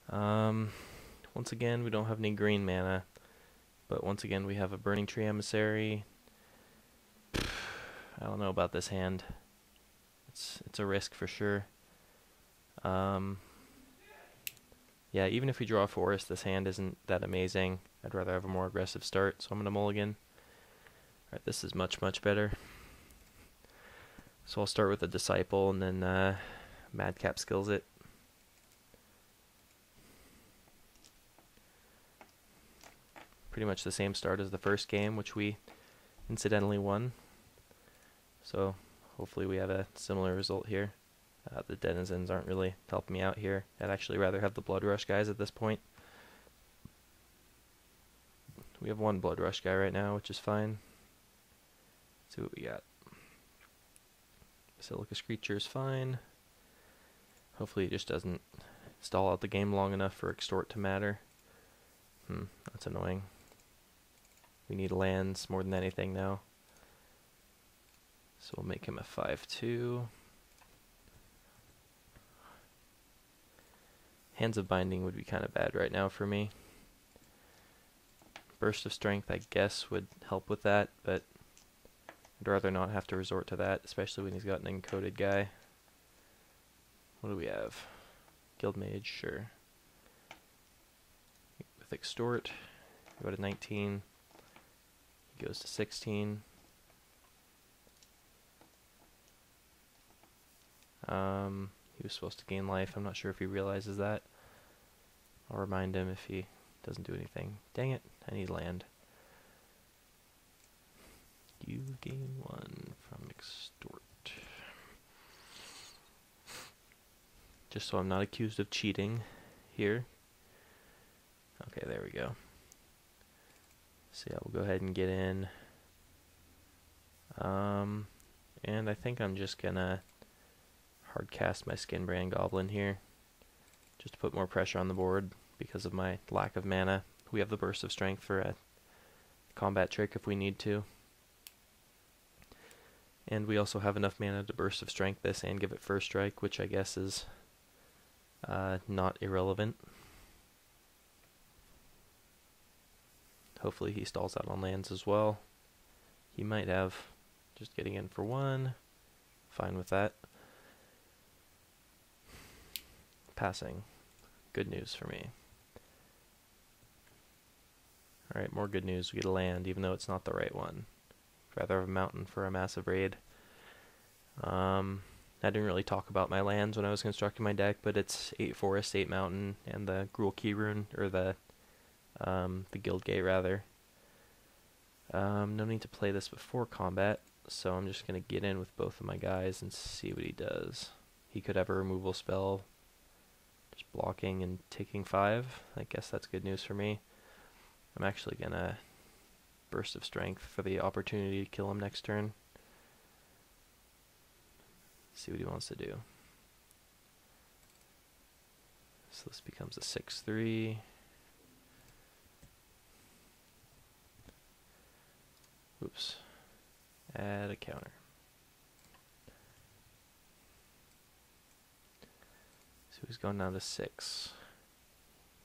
Um, Once again, we don't have any green mana, but once again, we have a Burning Tree Emissary. I don't know about this hand. It's a risk for sure. Um, yeah, even if we draw a forest, this hand isn't that amazing. I'd rather have a more aggressive start, so I'm gonna mulligan. Alright, this is much, much better. So I'll start with a Disciple, and then Madcap skills it. Pretty much the same start as the first game, which we incidentally won. So hopefully we have a similar result here. The denizens aren't really helping me out here. I'd actually rather have the Blood Rush guys at this point. We have one Blood Rush guy right now, which is fine. Let's see what we got. Basilica Screecher is fine. Hopefully it just doesn't stall out the game long enough for Extort to matter. That's annoying. We need lands more than anything now. So we'll make him a 5/2. Hands of Binding would be kind of bad right now for me. Burst of Strength, I guess, would help with that, but I'd rather not have to resort to that, especially when he's got an encoded guy. What do we have? Guild Mage, sure. With Extort, go to 19. He goes to 16. He was supposed to gain life. I'm not sure if he realizes that. I'll remind him if he doesn't do anything. Dang it, I need land. You gain 1 from Extort. Just so I'm not accused of cheating here. Okay, there we go. So yeah, we'll go ahead and get in. And I think I'm just gonna hard cast my Skinbrand Goblin here, just to put more pressure on the board because of my lack of mana. We have the Burst of Strength for a combat trick if we need to. And we also have enough mana to Burst of Strength this and give it First Strike, which I guess is not irrelevant. Hopefully he stalls out on lands as well. He might have. Just getting in for 1. Fine with that. Passing. Good news for me. Alright, more good news. We get a land, even though it's not the right one. I'd rather have a mountain for a massive raid. I didn't really talk about my lands when I was constructing my deck, but it's 8 forest, 8 mountain, and the Gruul Key Rune, or the Guild Gate rather. No need to play this before combat, so I'm just going to get in with both of my guys and see what he does. He could have a removal spell, just blocking and taking 5. I guess that's good news for me. I'm actually going to Burst of Strength for the opportunity to kill him next turn. See what he wants to do. So this becomes a 6/3. Oops. Add a counter. So he's going down to 6.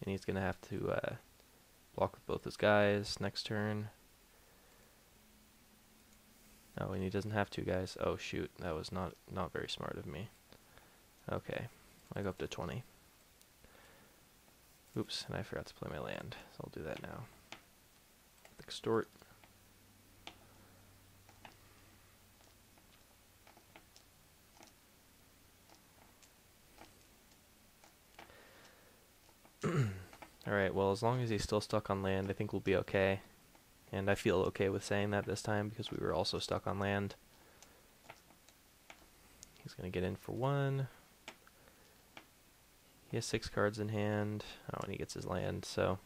And he's going to have to block with both his guys next turn. Oh, and he doesn't have 2 guys. Oh shoot, that was not very smart of me. Okay, I go up to 20. Oops, and I forgot to play my land, so I'll do that now. Extort. Alright, well, as long as he's still stuck on land, I think we'll be okay. And I feel okay with saying that this time because we were also stuck on land. He's going to get in for 1. He has 6 cards in hand. Oh, and he gets his land, so...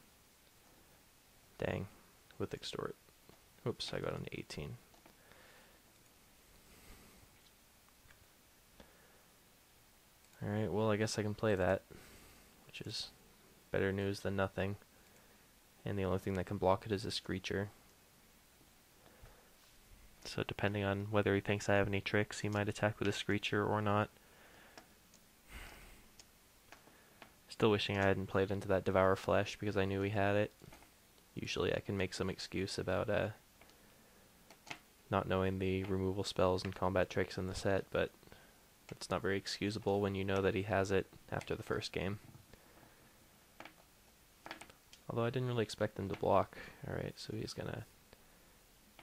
Dang. With Extort. Oops, I got on 18. Alright, well, I guess I can play that, which is better news than nothing. And the only thing that can block it is a Screecher. So depending on whether he thinks I have any tricks, he might attack with a Screecher or not. Still Still wishing I hadn't played into that Devour Flesh because I knew he had it. Usually I can make some excuse about not knowing the removal spells and combat tricks in the set, but it's not very excusable when you know that he has it after the first game. Although I didn't really expect him to block. Alright, so he's gonna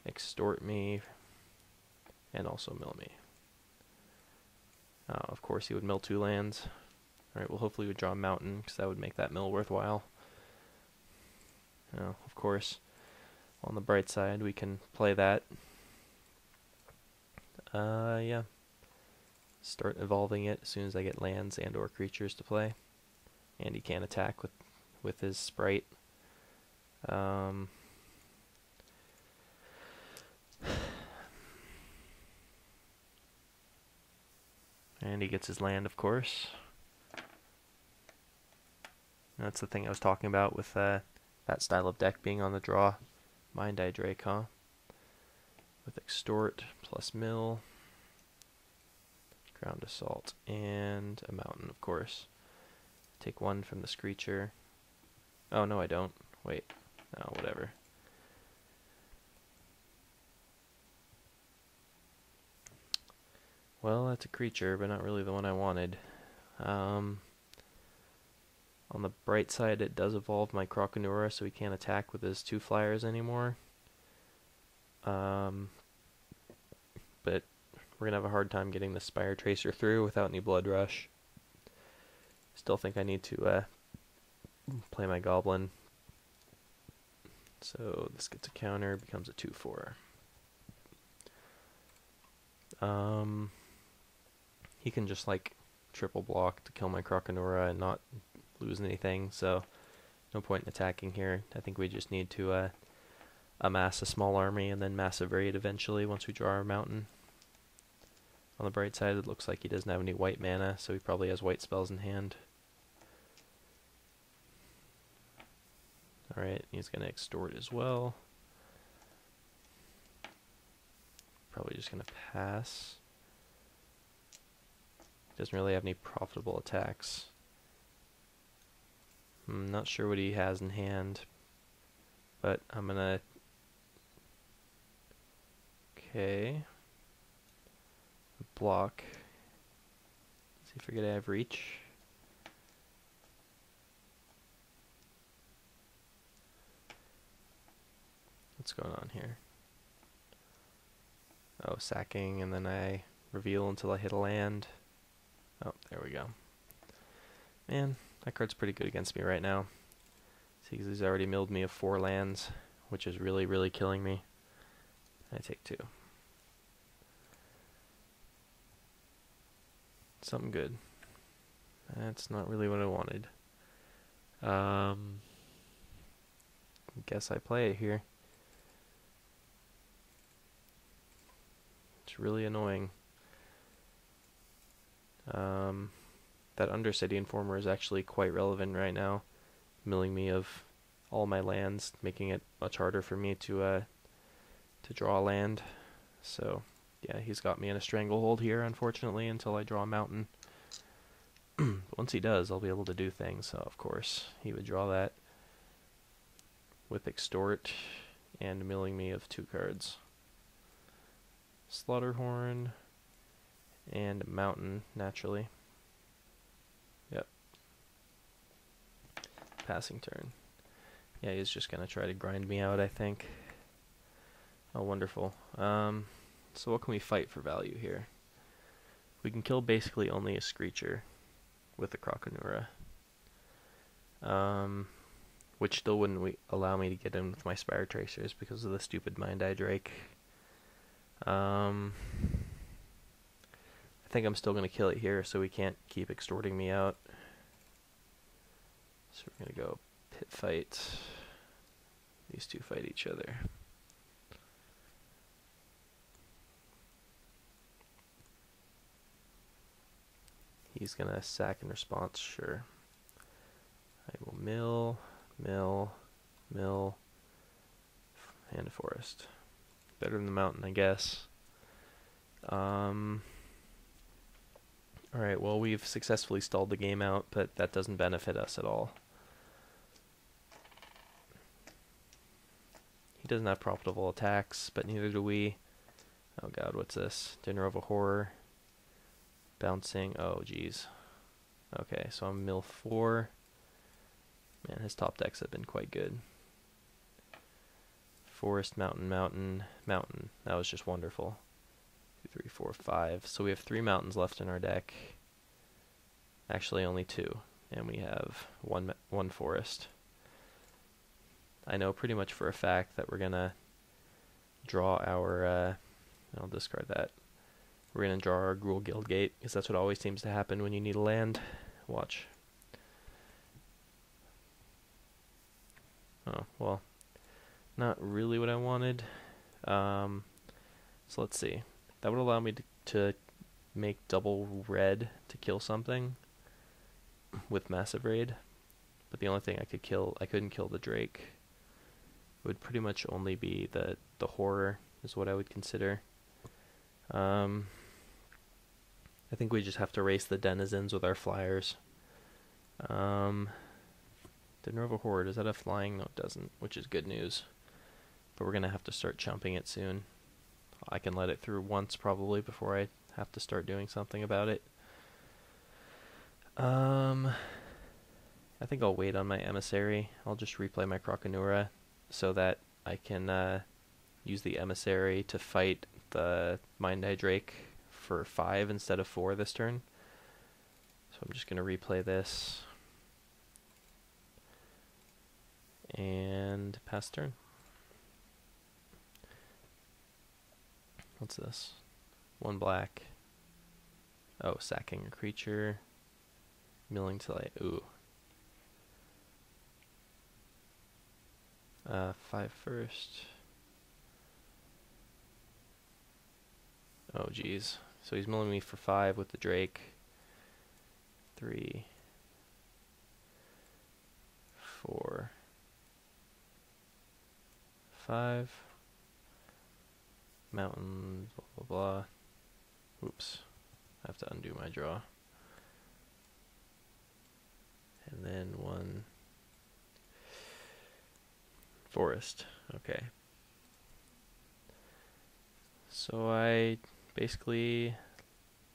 extort me and also mill me. Of course he would mill 2 lands. Alright, well hopefully we draw a mountain, because that would make that mill worthwhile. Of course, on the bright side we can play that. Yeah. Start evolving it as soon as I get lands and or creatures to play. And he can't attack with his sprite. And he gets his land, of course. That's the thing I was talking about with that style of deck being on the draw. Mind Eye Drake, huh? With Extort plus Mill, Ground Assault, and a Mountain, of course. Take 1 from the Screecher. Oh, no, I don't. Wait. No, whatever. Well, that's a creature, but not really the one I wanted. On the bright side, it does evolve my Croconura, so he can't attack with his 2 flyers anymore. But we're going to have a hard time getting the Spire Tracer through without any Blood Rush. Still think I need to play my Goblin. So this gets a counter, becomes a 2/4. He can just like triple block to kill my Croconura and not lose anything, so no point in attacking here. I think we just need to amass a small army and then massive raid eventually once we draw our mountain. On the bright side, it looks like he doesn't have any white mana, so he probably has white spells in hand. Alright, he's going to extort as well. Probably just going to pass. Doesn't really have any profitable attacks. I'm not sure what he has in hand, but I'm going to... Okay. Block. Does he forget I have reach? What's going on here? Oh, sacking, and then I reveal until I hit a land. Oh, there we go. Man, that card's pretty good against me right now. See, he's already milled me of 4 lands, which is really, really killing me. I take 2. Something good. That's not really what I wanted. Guess I play it here. It's really annoying. That Undercity Informer is actually quite relevant right now, milling me of all my lands, making it much harder for me to draw a land. So, yeah, he's got me in a stranglehold here, unfortunately, until I draw a mountain. But once he does, I'll be able to do things, so of course he would draw that with Extort and milling me of 2 cards. Slaughterhorn and Mountain, naturally. Yep. Passing turn. Yeah, he's just going to try to grind me out, I think. Oh, wonderful. So what can we fight for value here? We can kill basically only a Screecher with the Croconura. Which still wouldn't allow me to get in with my Spire Tracers because of the stupid Mind Eye Drake. I think I'm still going to kill it here so we can't keep extorting me out. So we're going to go pit fight. These 2 fight each other. He's going to sack in response, sure. I will mill, and a forest. Better than the mountain, I guess. Alright, well, we've successfully stalled the game out, but that doesn't benefit us at all. He doesn't have profitable attacks, but neither do we. Oh god, what's this? Dinner of a Horror. Bouncing. Oh, geez. Okay, so I'm mill 4. Man, his top decks have been quite good. Forest, mountain, mountain, mountain. That was just wonderful. 2, 3, 4, 5. So we have 3 mountains left in our deck. Actually, only 2. And we have one forest. I know pretty much for a fact that we're going to draw our... I'll discard that. We're going to draw our Gruul Guildgate, because that's what always seems to happen when you need a land. Watch. Oh, well, not really what I wanted. So let's see. That would allow me to make double red to kill something with Massive Raid. But the only thing I couldn't kill the Drake. It would pretty much only be the Horror is what I would consider. I think we just have to race the denizens with our flyers. Dinner of a Horde, does that have flying? No, it doesn't, which is good news. But we're going to have to start chumping it soon. I can let it through once probably before I have to start doing something about it. I think I'll wait on my Emissary. I'll just replay my Croconura so that I can use the Emissary to fight the Mind Eye Drake for 5 instead of 4 this turn. So I'm just going to replay this and pass turn. What's this? 1 black. Oh, sacking a creature. Milling till ooh. 5 first. Oh, geez. So he's milling me for 5 with the Drake. 3, 4, 5. Mountain, blah, blah, blah. Oops. I have to undo my draw. And then 1 forest. Okay. So I basically,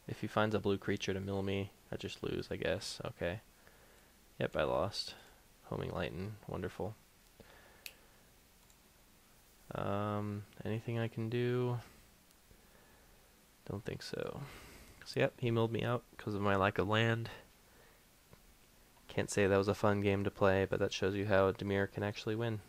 if he finds a blue creature to mill me, I just lose, I guess. Okay. Yep, I lost. Homing Lighten. Wonderful. Anything I can do? Don't think so. So yep, he milled me out because of my lack of land. Can't say that was a fun game to play, but that shows you how Dimir can actually win.